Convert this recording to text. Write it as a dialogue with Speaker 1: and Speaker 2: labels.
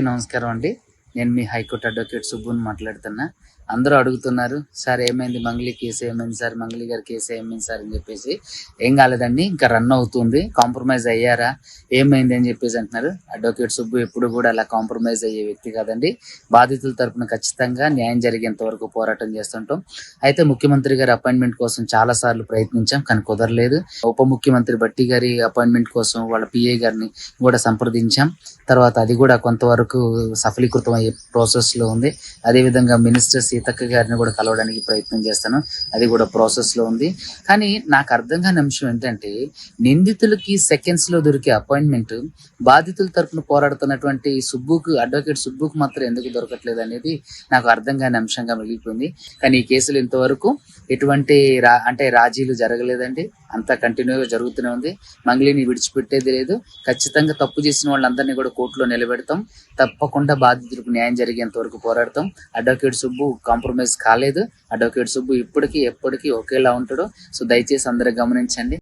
Speaker 1: నమస్కారం అండి. నేను మీ హైకోర్టు అడ్వకేట్ సుబ్బుని మాట్లాడుతున్నా. అందరూ అడుగుతున్నారు, సార్ ఏమైంది మంగ్లీ కేసు ఏమైంది సార్, మంగ్లీ గారి కేసు ఏమైంది సార్ అని చెప్పేసి. ఏం కాలేదండి, ఇంకా రన్ అవుతుంది. కాంప్రమైజ్ అయ్యారా, ఏమైంది అని చెప్పేసి అంటున్నారు. అడ్వకేట్ సుబ్బు ఎప్పుడు కూడా అలా కాంప్రమైజ్ అయ్యే వ్యక్తి కాదండి. బాధితుల తరపున ఖచ్చితంగా న్యాయం జరిగేంత వరకు పోరాటం చేస్తుంటాం. అయితే ముఖ్యమంత్రి గారి అపాయింట్మెంట్ కోసం చాలా సార్లు ప్రయత్నించాం, కానీ కుదరలేదు. ఉప ముఖ్యమంత్రి బట్టి గారి అపాయింట్మెంట్ కోసం వాళ్ళ పిఏ గారిని కూడా సంప్రదించాం. తర్వాత అది కూడా కొంతవరకు సఫలీకృతం అయ్యే ప్రాసెస్ లో ఉంది. అదేవిధంగా మినిస్టర్ సీతక్క గారిని కూడా కలవడానికి ప్రయత్నం చేస్తాను, అది కూడా ప్రాసెస్ లో ఉంది. కానీ నాకు అర్థం కాని అంశం ఏంటంటే, నిందితులకి సెకండ్స్ లో దొరికే అపాయింట్మెంట్ బాధితుల తరపున పోరాడుతున్నటువంటి సుబ్బుకు, అడ్వకేట్ సుబ్బుకు మాత్రం ఎందుకు దొరకట్లేదు అనేది నాకు అర్థం కాని అంశంగా మిగిలిపోయింది. కానీ ఈ కేసులు ఇంతవరకు ఎటువంటి రాజీలు జరగలేదండి, అంతా కంటిన్యూగా జరుగుతూనే ఉంది. మంగ్లీని విడిచిపెట్టేది లేదు. ఖచ్చితంగా తప్పు చేసిన వాళ్ళందరినీ కూడా కోర్టులో నిలబెడతాం. తప్పకుండా బాధితులకు న్యాయం జరిగేంత వరకు పోరాడతాం. అడ్వకేట్ సుబ్బు కాంప్రమైజ్ కాలేదు. అడ్వకేట్ సుబ్బు ఇప్పటికీ ఎప్పటికీ ఒకేలా ఉంటాడు. సో దయచేసి అందరూ గమనించండి.